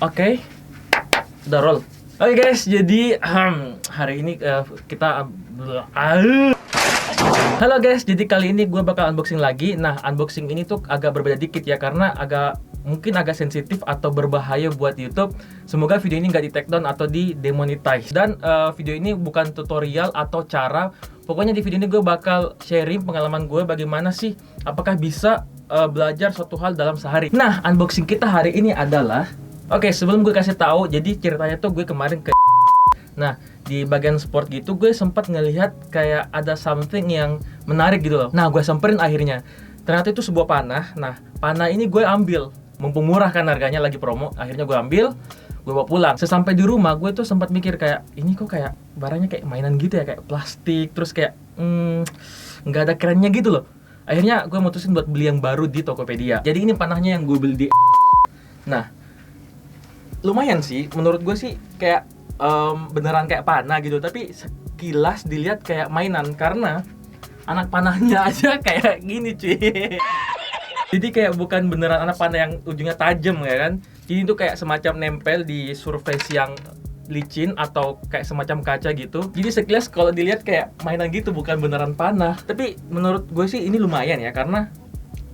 Oke, udah roll. Oke guys, jadi hari ini kita halo guys, jadi kali ini gue bakal unboxing lagi. Nah, unboxing ini tuh agak berbeda dikit ya, karena mungkin agak sensitif atau berbahaya buat YouTube. Semoga video ini nggak di take down atau di demonetize. Dan video ini bukan tutorial atau cara. Pokoknya di video ini gue bakal sharing pengalaman gue bagaimana sih, apakah bisa belajar suatu hal dalam sehari. Nah, unboxing kita hari ini adalah, oke, sebelum gue kasih tahu, jadi ceritanya tuh gue kemarin ke nah, di bagian sport gitu gue sempat ngelihat kayak ada something yang menarik gitu loh. Nah, gue samperin akhirnya. Ternyata itu sebuah panah. Nah, panah ini gue ambil, mumpung murah kan harganya, lagi promo. Akhirnya gue ambil, gue bawa pulang. Sesampai di rumah gue tuh sempat mikir kayak, ini kok kayak barangnya kayak mainan gitu ya, kayak plastik, terus kayak nggak ada kerennya gitu loh. Akhirnya gue mutusin buat beli yang baru di Tokopedia. Jadi ini panahnya yang gue beli di nah, lumayan sih, menurut gue sih kayak beneran kayak panah gitu, tapi sekilas dilihat kayak mainan karena anak panahnya aja kayak gini cuy. Jadi kayak bukan beneran anak panah yang ujungnya tajam ya kan. Ini tuh kayak semacam nempel di surface yang licin atau kayak semacam kaca gitu. Jadi sekilas kalau dilihat kayak mainan gitu, bukan beneran panah. Tapi menurut gue sih ini lumayan ya, karena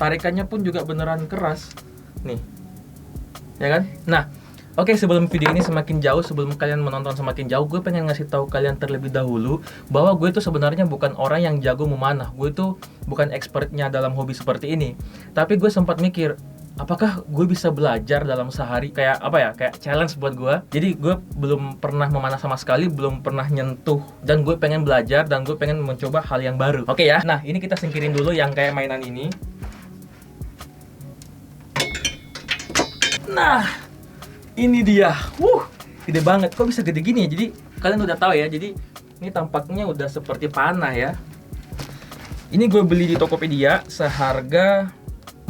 tarikannya pun juga beneran keras. Nih, ya kan? Nah, oke, sebelum video ini semakin jauh, sebelum kalian menonton semakin jauh, gue pengen ngasih tahu kalian terlebih dahulu bahwa gue tuh sebenarnya bukan orang yang jago memanah. Gue tuh bukan expertnya dalam hobi seperti ini. Tapi gue sempat mikir, apakah gue bisa belajar dalam sehari, kayak apa ya, kayak challenge buat gue. Jadi gue belum pernah memanah sama sekali, belum pernah nyentuh, dan gue pengen belajar dan gue pengen mencoba hal yang baru. Oke ya, nah ini kita singkirin dulu yang kayak mainan ini. Nah, ini dia. Gede banget. Kok bisa gede gini ya? Jadi kalian udah tahu ya. Jadi ini tampaknya udah seperti panah ya. Ini gue beli di Tokopedia seharga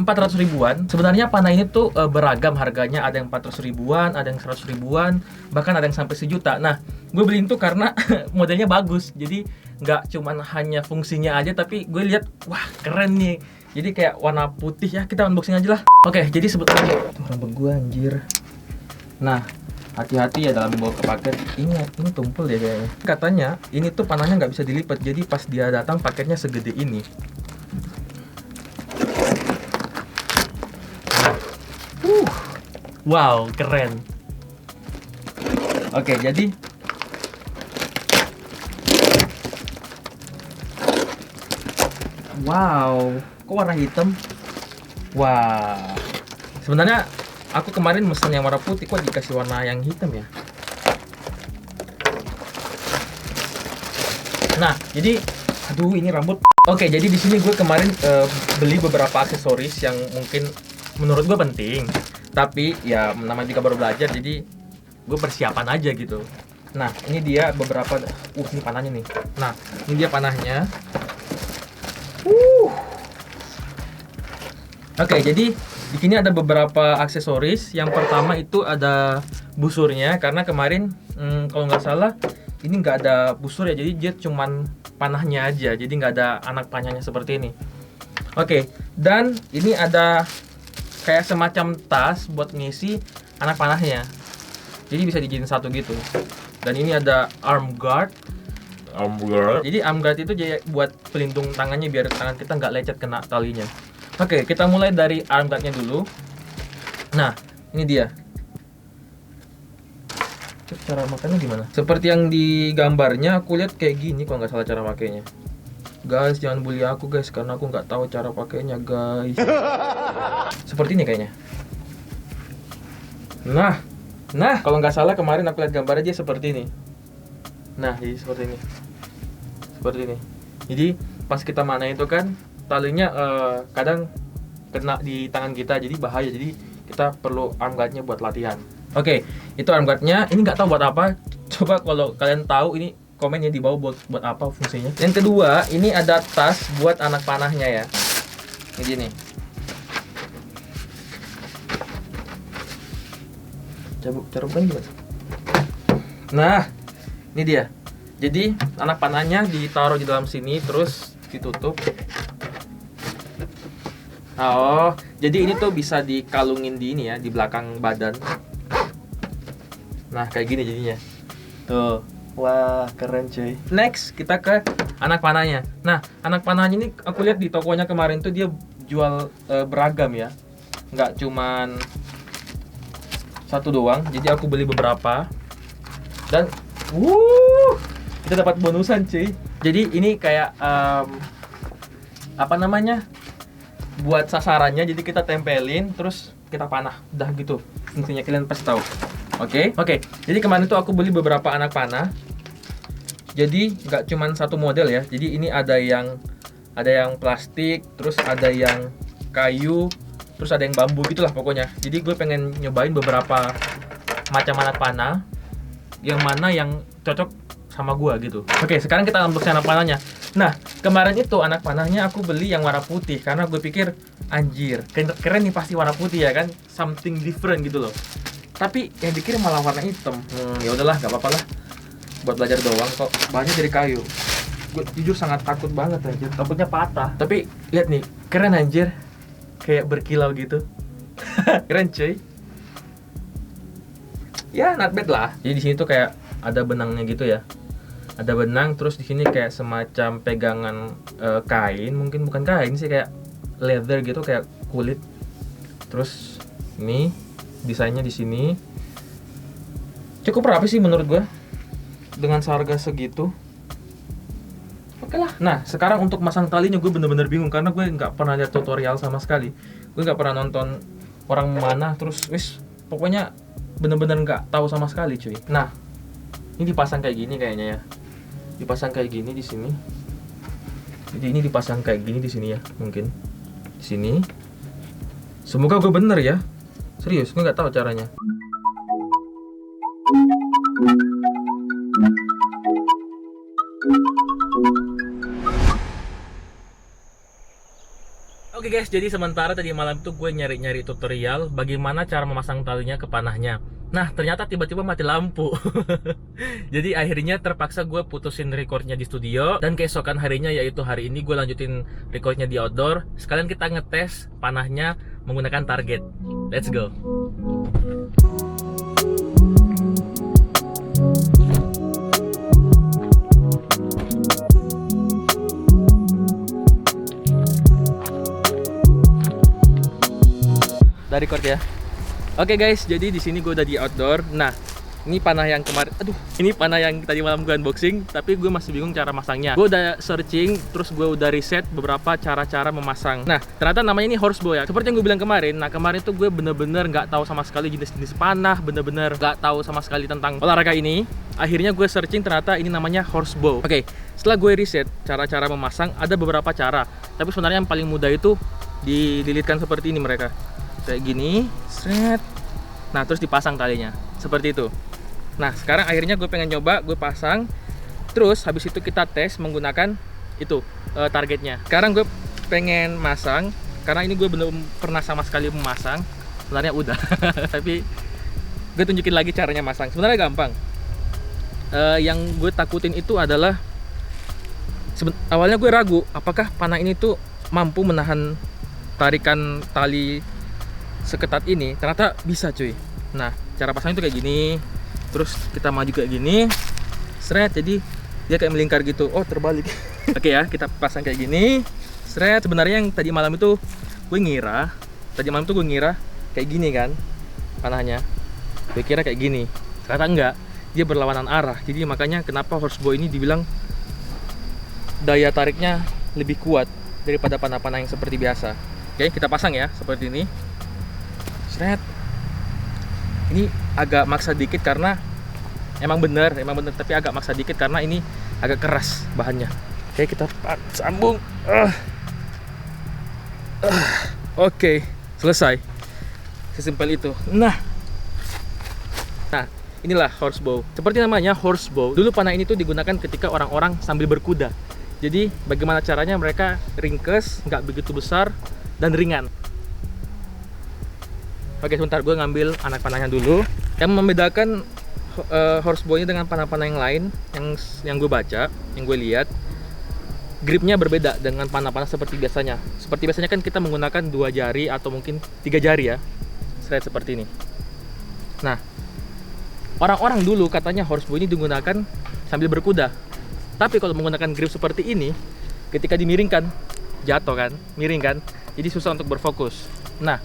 400 ribuan. Sebenarnya panah ini tuh beragam harganya. Ada yang 400 ribuan, ada yang 100 ribuan, bahkan ada yang sampai sejuta. Nah, gue beli itu karena modelnya bagus. Jadi nggak cuman hanya fungsinya aja, tapi gue lihat, wah keren nih. Jadi kayak warna putih ya. Kita unboxing aja lah. Oke, jadi sebetulnya rambut gue anjir. Nah, hati-hati ya dalam dibawa ke paket. Ini tumpul deh kayaknya. Katanya ini tuh panahnya nggak bisa dilipat. Jadi pas dia datang paketnya segede ini. Wow, keren. Oke, jadi wow, kok warna hitam? Wah, sebenarnya aku kemarin mesen yang warna putih, kok dikasih warna yang hitam ya? Nah, jadi aduh ini rambut. Oke, jadi di sini gue kemarin beli beberapa aksesoris yang mungkin menurut gue penting. Tapi ya namanya juga baru belajar, jadi gue persiapan aja gitu. Nah, ini dia beberapa. Ini panahnya nih. Nah, ini dia panahnya. Oke, jadi di sini ada beberapa aksesoris. Yang pertama itu ada busurnya, karena kemarin kalau nggak salah ini nggak ada busur ya, jadi dia cuman panahnya aja, jadi nggak ada anak panahnya seperti ini. Oke, dan ini ada kayak semacam tas buat ngisi anak panahnya, jadi bisa dijadiin satu gitu. Dan ini ada arm guard. Jadi arm guard itu jadi buat pelindung tangannya biar tangan kita nggak lecet kena talinya. Oke, kita mulai dari arm guardnya dulu. Nah, ini dia. Cara makanya gimana? Seperti yang di gambarnya, aku lihat kayak gini kalau nggak salah cara makainya. Guys, jangan bully aku guys, karena aku nggak tahu cara pakainya guys. Seperti ini kayaknya. Nah, kalau nggak salah kemarin aku lihat gambarnya dia seperti ini. Nah, jadi seperti ini. Seperti ini. Jadi pas kita mana itu kan talinya kadang kena di tangan kita, jadi bahaya. Jadi kita perlu arm guardnya buat latihan. Oke, itu arm guardnya. Ini nggak tahu buat apa. Coba kalau kalian tahu ini komennya di bawah buat apa fungsinya. Yang kedua, ini ada tas buat anak panahnya ya. Ini gini. Cara bukan gimana? Nah, ini dia. Jadi anak panahnya ditaruh di dalam sini, terus ditutup. Oh, jadi ini tuh bisa dikalungin di ini ya, di belakang badan. Nah, kayak gini jadinya. Tuh. Wah, keren cuy. Next, kita ke anak panahnya. Nah, anak panahnya ini aku lihat di tokonya kemarin tuh dia jual beragam ya. Nggak cuman satu doang. Jadi aku beli beberapa. Dan kita dapat bonusan cuy. Jadi ini kayak apa namanya? Buat sasarannya, jadi kita tempelin terus kita panah. Udah gitu. Fungsinya kalian pasti tahu. Oke. Jadi kemarin tuh aku beli beberapa anak panah. Jadi nggak cuman satu model ya. Jadi ini ada yang plastik, terus ada yang kayu, terus ada yang bambu gitulah pokoknya. Jadi gue pengen nyobain beberapa macam anak panah, yang mana yang cocok sama gue gitu. Oke, sekarang kita unboxing anak panahnya. Nah, kemarin itu anak panahnya aku beli yang warna putih karena gue pikir anjir, keren nih pasti warna putih ya kan, something different gitu loh. Tapi yang dikirim malah warna hitam. Ya udahlah, nggak apa-apa lah. Buat belajar doang kok. Bahannya dari kayu. Gue jujur sangat takut banget anjir, takutnya patah. Tapi lihat nih, keren anjir. Kayak berkilau gitu. Keren cuy. Ya, not bad lah. Jadi di sini tuh kayak ada benangnya gitu ya. Ada benang, terus di sini kayak semacam pegangan kain, mungkin bukan kain sih, kayak leather gitu, kayak kulit. Terus ini desainnya di sini. Cukup rapi sih menurut gue. Dengan seharga segitu. Oke lah. Nah, sekarang untuk masang talinya gue bener-bener bingung karena gue nggak pernah lihat tutorial sama sekali. Gue nggak pernah nonton orang mana, terus pokoknya bener-bener nggak tahu sama sekali cuy. Nah, ini dipasang kayak gini kayaknya ya. Dipasang kayak gini di sini. Jadi ini dipasang kayak gini di sini ya, mungkin di sini. Semoga gue bener ya. Serius, gue nggak tahu caranya. Oke guys, jadi sementara tadi malam itu gue nyari-nyari tutorial bagaimana cara memasang talinya ke panahnya. Nah, ternyata tiba-tiba mati lampu. Jadi akhirnya terpaksa gue putusin recordnya di studio. Dan keesokan harinya, yaitu hari ini, gue lanjutin recordnya di outdoor. Sekalian kita ngetes panahnya menggunakan target. Let's go. Udah record ya. Oke guys, jadi di sini gue udah di outdoor. Nah, ini panah yang kemarin, ini panah yang tadi malam gue unboxing, tapi gue masih bingung cara masangnya. Gue udah searching, terus gue udah riset beberapa cara-cara memasang. Nah, ternyata namanya ini horsebow ya. Seperti yang gue bilang kemarin. Nah, kemarin tuh gue bener-bener nggak tahu sama sekali jenis-jenis panah, bener-bener nggak tahu sama sekali tentang olahraga ini. Akhirnya gue searching, ternyata ini namanya horsebow. Oke, setelah gue riset cara-cara memasang, ada beberapa cara. Tapi sebenarnya yang paling mudah itu dililitkan seperti ini mereka. Kayak gini, seret. Nah, terus dipasang talinya seperti itu. Nah, sekarang akhirnya gue pengen coba, gue pasang. Terus habis itu kita tes menggunakan itu targetnya. Sekarang gue pengen masang karena ini gue belum pernah sama sekali memasang. Sebenarnya udah, tapi gue tunjukin lagi caranya masang. Sebenarnya gampang. Yang gue takutin itu adalah awalnya gue ragu apakah panah ini tuh mampu menahan tarikan tali seketat ini. Ternyata bisa cuy. Nah, cara pasang itu kayak gini, terus kita maju kayak gini, seret, jadi dia kayak melingkar gitu. Oh, terbalik. Oke ya, kita pasang kayak gini, seret. Sebenarnya yang tadi malam itu gue ngira kayak gini kan panahnya, gue kira kayak gini, ternyata enggak, dia berlawanan arah. Jadi makanya kenapa horsebow ini dibilang daya tariknya lebih kuat daripada panah-panah yang seperti biasa. Oke, kita pasang ya seperti ini. Seret. Ini agak maksa dikit karena emang bener, tapi agak maksa dikit karena ini agak keras bahannya. Oke, kita sambung. Oke, selesai. Sesimpel itu. Nah, inilah horsebow. Seperti namanya horsebow. Dulu panah ini tuh digunakan ketika orang-orang sambil berkuda. Jadi bagaimana caranya mereka ringkes, nggak begitu besar dan ringan. Oke, sebentar, gue ngambil anak panahnya dulu. Yang membedakan horsebow ini dengan panah-panah yang lain yang gue baca, yang gue lihat, gripnya berbeda dengan panah-panah seperti biasanya. Seperti biasanya kan kita menggunakan 2 jari atau mungkin 3 jari ya, seret seperti ini. Nah, Orang-orang dulu katanya horsebow ini digunakan sambil berkuda. Tapi kalau menggunakan grip seperti ini, ketika dimiringkan, jatuh kan, miring kan, jadi susah untuk berfokus. Nah,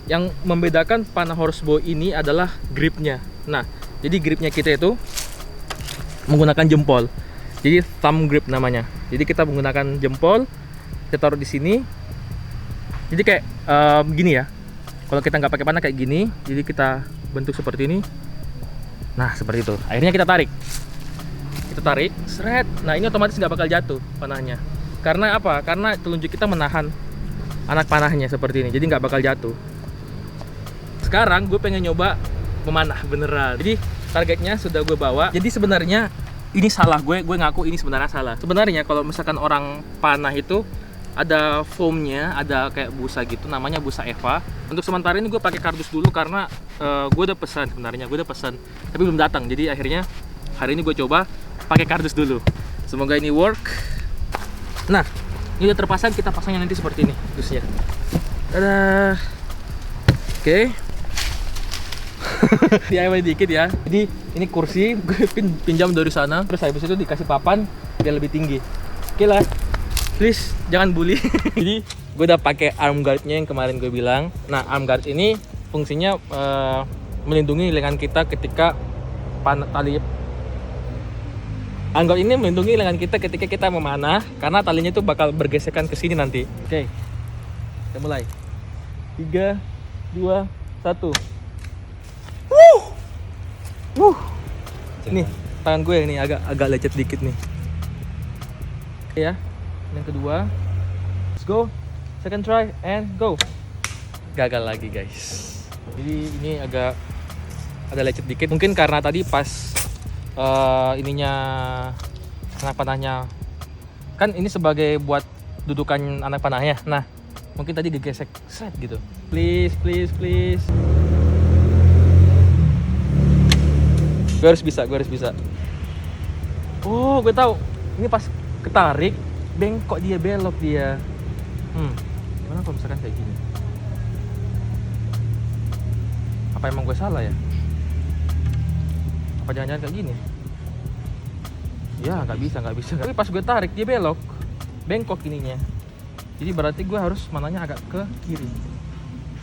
yang membedakan panah horsebow ini adalah gripnya. Nah, jadi gripnya kita itu menggunakan jempol. Jadi thumb grip namanya. Jadi kita menggunakan jempol, kita taruh di sini. Jadi kayak gini ya. Kalau kita nggak pakai panah kayak gini, jadi kita bentuk seperti ini. Nah, seperti itu. Akhirnya kita tarik. Kita tarik, seret. Nah, ini otomatis nggak bakal jatuh panahnya. Karena apa? Karena telunjuk kita menahan anak panahnya seperti ini. Jadi nggak bakal jatuh. Sekarang gue pengen nyoba memanah beneran. Jadi targetnya sudah gue bawa. Jadi sebenarnya ini salah gue ngaku ini sebenarnya salah. Sebenarnya kalau misalkan orang panah itu ada foamnya, ada kayak busa gitu, namanya busa Eva. Untuk sementara ini gue pakai kardus dulu karena gue udah pesan sebenarnya, gue udah pesan tapi belum datang. Jadi akhirnya hari ini gue coba pakai kardus dulu. Semoga ini work. Nah, ini udah terpasang, kita pasangnya nanti seperti ini kardusnya. Dadah. Oke. DIY dikit ya. Jadi ini kursi gue pinjam dari sana, terus habis itu dikasih papan biar lebih tinggi. Oke lah. Please jangan bully. Jadi gue udah pakai arm guardnya yang kemarin gue bilang. Nah, arm guard ini fungsinya melindungi lengan kita ketika tali. Arm guard ini melindungi lengan kita ketika kita memanah karena talinya itu bakal bergesekan ke sini nanti. Oke. Kita mulai. 3 2 1. Nih, tangan gue ini agak lecet dikit nih. Oke ya. Yang kedua, let's go, second try and go. Gagal lagi guys. Jadi ini agak ada lecet dikit. Mungkin karena tadi pas ininya anak panahnya, kan ini sebagai buat dudukan anak panahnya. Nah, mungkin tadi gegesek set gitu. Please. Gue harus bisa. Oh, gue tahu. Ini pas ketarik bengkok dia, belok dia. Gimana kalau misalkan kayak gini? Apa emang gue salah ya? Apa jangan-jangan kayak gini? Ya nggak bisa. Tapi pas gue tarik dia belok, bengkok ininya. Jadi berarti gue harus mananya agak ke kiri.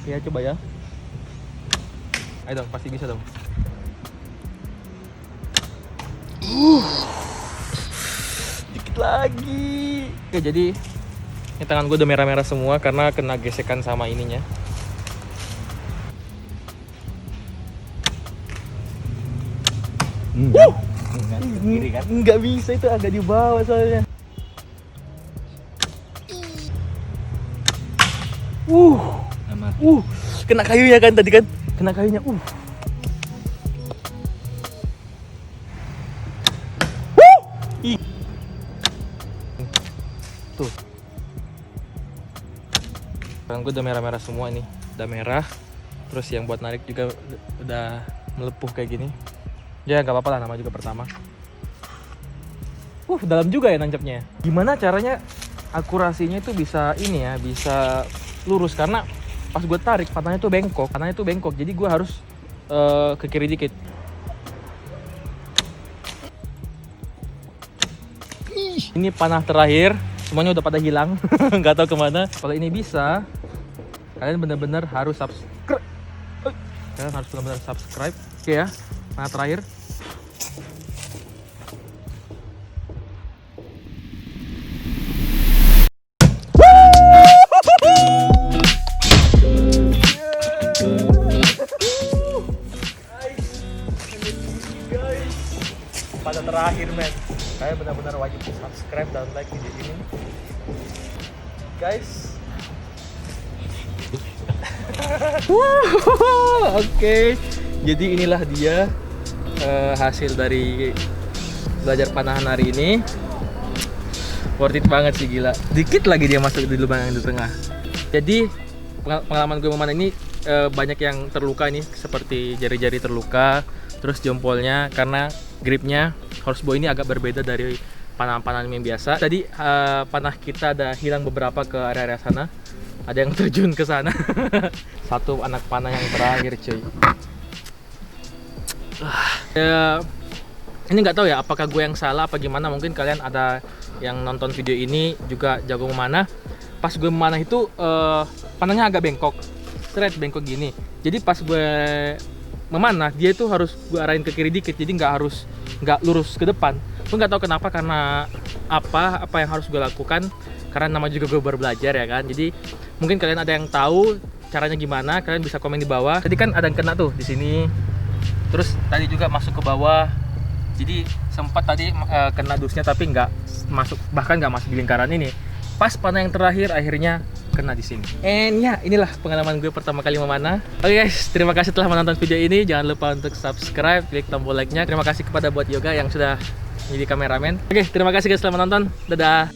Ya coba ya. Ayo dong, pasti bisa dong. Dikit lagi. Oke, jadi ini tangan gue udah merah-merah semua karena kena gesekan sama ininya. Kiri kan? Nggak bisa, itu agak di bawah soalnya. Kena kayunya kan tadi kan? Kena kayunya. Tuh. Tangan gue udah merah-merah semua nih. Udah merah. Terus yang buat narik juga udah melepuh kayak gini. Ya nggak apa-apa lah, nama juga pertama. Dalam juga ya nancapnya. Gimana caranya akurasinya itu bisa ini ya, bisa lurus, karena pas gue tarik panahnya tuh bengkok. Jadi gue harus ke kiri dikit. Ini panah terakhir, semuanya udah pada hilang. Nggak tahu kemana. Kalau ini bisa, kalian benar-benar harus subscribe. Oke ya, panah terakhir. Pada terakhir men, kalian benar-benar wajib subscribe dan like video ini guys. Oke. Jadi inilah dia hasil dari belajar panahan hari ini. Worth it banget sih, gila. Dikit lagi dia masuk di lubang yang di tengah. Jadi pengalaman gue memanah ini banyak yang terluka nih, seperti jari-jari terluka, terus jempolnya karena gripnya horsebow ini agak berbeda dari panah-panah yang biasa. Tadi panah kita ada hilang beberapa ke area-area sana. Ada yang terjun ke sana. Satu anak panah yang terakhir cuy. Ini nggak tahu ya apakah gue yang salah apa gimana, mungkin kalian ada yang nonton video ini juga jago memanah. Pas gue memanah itu panahnya agak bengkok, straight bengkok gini. Jadi pas gue memanah dia itu harus gue arahin ke kiri dikit, jadi nggak lurus ke depan. Gue nggak tahu kenapa, karena apa yang harus gue lakukan, karena nama juga gue baru belajar ya kan. Jadi mungkin kalian ada yang tahu caranya gimana, kalian bisa komen di bawah. Tadi kan ada yang kena tuh di sini, terus tadi juga masuk ke bawah. Jadi sempat tadi kena dusnya tapi nggak masuk, bahkan nggak masuk di lingkaran ini. Pas panah yang terakhir akhirnya kena di sini. And ya, inilah pengalaman gue pertama kali memanah. Oke guys, terima kasih telah menonton video ini. Jangan lupa untuk subscribe, klik tombol like-nya. Terima kasih kepada buat Yoga yang sudah jadi kameramen. Oke, terima kasih guys telah menonton. Dadah.